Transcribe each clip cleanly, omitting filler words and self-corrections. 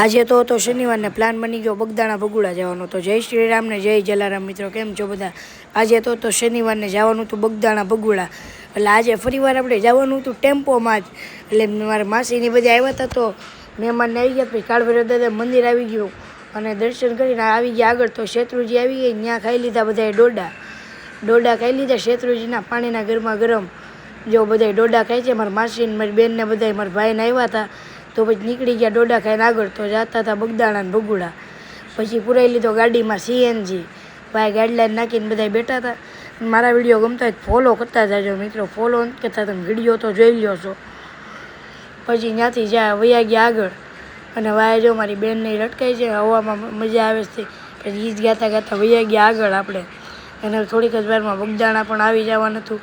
આજે તો શનિવારને પ્લાન બની ગયો બગદાણા ભગુડા જવાનો. તો જય શ્રી રામ ને જય જલારામ મિત્રો, કેમ છો બધા? આજે તો શનિવારને જવાનું હતું બગદાણા ભગુડા. એટલે આજે ફરીવાર આપણે જવાનું હતું ટેમ્પોમાં જ. એટલે મારા માસીની બધા આવ્યા હતા, તો મહેમાનને આવી ગયા. પછી કાળભૈરવ દાદા મંદિર આવી ગયું અને દર્શન કરીને આવી ગયા આગળ. તો શેત્રુજી આવી ગઈ, ત્યાં ખાઈ લીધા બધાએ ડોડા ખાઈ લીધા શેત્રુજીના પાણીના ગરમા ગરમ. જો બધા ડોડા ખાય છે. મારા માસીને, મારી બેનને બધા મારા ભાઈને આવ્યા હતા, તો પછી નીકળી ગયા ડોડા ખાઈને આગળ. તો જતા હતા બગદાણા ને ભગુડા. પછી પુરાઈ લીધો ગાડીમાં સીએનજી. ભાઈ ગાઈડલાઈન નાખીને બધા બેઠા હતા. મારા વિડીયો ગમતા હોય ફોલો કરતા જાજો મિત્રો, ફોલો નથી કરતા તમે વિડીયો તો જોઈ લ્યો છો. પછી ત્યાંથી વયા ગયા આગળ. અને વાય જો મારી બેનને લટકાઈ છે, હવામાં મજા આવે છે. પછી ગીત ગાતા ગાતા વયા ગયા આગળ આપણે. અને થોડીક જ વારમાં બગદાણા પણ આવી જવાનું હતું.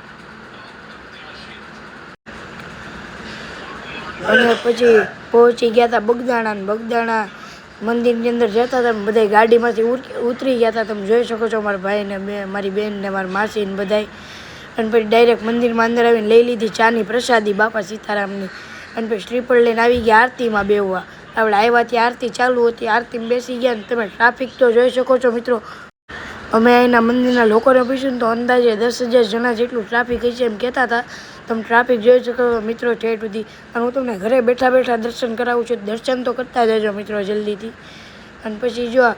અને પછી પહોંચી ગયા હતા બગદાણા. ને બગદાણા મંદિરની અંદર જતા હતા, બધા ગાડીમાંથી ઉતરી ગયા હતા. તમે જોઈ શકો છો મારા ભાઈને, મારી બેનને, મારા માસીને બધાય. અને પછી ડાયરેક્ટ મંદિરમાં અંદર આવીને લઈ લીધી ચાની પ્રસાદી બાપા સીતારામની. અને પછી શ્રીફળ લઈને આવી ગયા આરતીમાં બેહવા. આપણે આવ્યા ત્યાં આરતી ચાલુ હતી, આરતીમાં બેસી ગયા. ને તમે ટ્રાફિક તો જોઈ શકો છો મિત્રો. અમે અહીંના મંદિરના લોકોને પૂછ્યું ને તો અંદાજે 10,000 જણા જેટલું ટ્રાફિક હશે એમ કહેતા હતા. તમે ટ્રાફિક જોઈ શકો મિત્રો ઠેઠ સુધી. અને હું તમને ઘરે બેઠા બેઠા દર્શન કરાવું છું. દર્શન તો કરતા જજો મિત્રો જલ્દીથી. અને પછી જો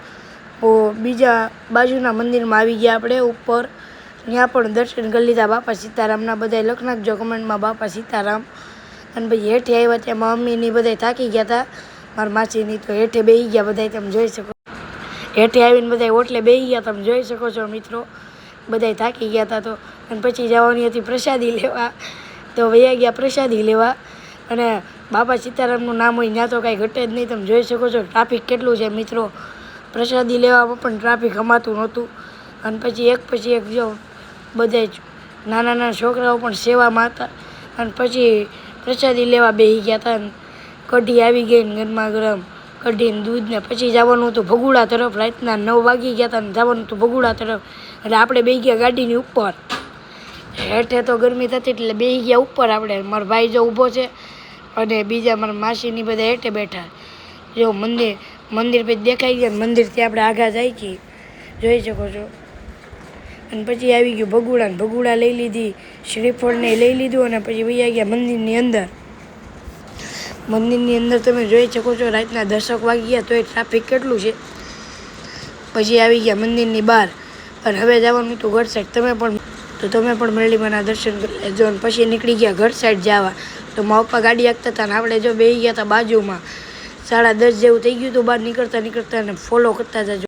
બીજા બાજુના મંદિરમાં આવી ગયા આપણે ઉપર. ત્યાં પણ દર્શન કરી લીધા બાપા સીતારામના. બધા લખ નાખજો કમેન્ટમાં બાપા સીતારામ. અને પછી હેઠે આવ્યા ત્યાં મમ્મીની બધા થાકી ગયા હતા, મારા માસીની. તો હેઠે બેસી ગયા બધા, તમે જોઈ શકો. હેઠે આવીને બધા ઓટલે બેસી ગયા, તમે જોઈ શકો છો મિત્રો. બધા થાકી ગયા હતા. તો અને પછી જવાની હતી પ્રસાદી લેવા. તો વયા ગયા પ્રસાદી લેવા. અને બાપા સીતારામનું નામ હોય ત્યાં તો કાંઈ ઘટે જ નહીં. તમે જોઈ શકો છો ટ્રાફિક કેટલું છે મિત્રો. પ્રસાદી લેવામાં પણ ટ્રાફિક હમાતું નહોતું. અને પછી એક જો બધા નાના નાના છોકરાઓ પણ સેવામાં હતા. અને પછી પ્રસાદી લેવા બેસી ગયા હતા. કઢી આવી ગઈ ને ગરમા ગરમ કઢીને દૂધ ને. પછી જવાનું હતું ભગુડા તરફ. રાતના 9 વાગી ગયા હતા ને જવાનું હતું ભગુડા તરફ. એટલે આપણે બેસી ગયા ગાડીની ઉપર. હેઠે તો ગરમી થતી એટલે બેસી ગયા ઉપર આપણે. મારો ભાઈ જો ઊભો છે અને બીજા મારા માસીની બધા હેઠે બેઠા. જો મંદિર પછી દેખાઈ ગયા. મંદિરથી આપણે આગળ જાય છીએ, જોઈ શકો છો. અને પછી આવી ગયું ભગુડા. ને ભગુડા લઈ લીધી, શ્રીફળને લઈ લીધું. અને પછી વયા ગયા મંદિરની અંદર. મંદિરની અંદર તમે જોઈ શકો છો રાતના 10 વાગી ગયા તો એ ટ્રાફિક કેટલું છે. પછી આવી ગયા મંદિરની બહાર. અને હવે જવાનું હતું ઘર સાઈડ. તમે પણ મરલીમાના દર્શન કરી લેજો. અને પછી નીકળી ગયા ઘર સાઈડ જવા. તો મા પપ્પા ગાડી હાંકતા હતા ને આપણે જો બેસી ગયા હતા બાજુમાં. 10:30 જેવું થઈ ગયું હતું બહાર નીકળતા. અને ફોલો કરતા જજો.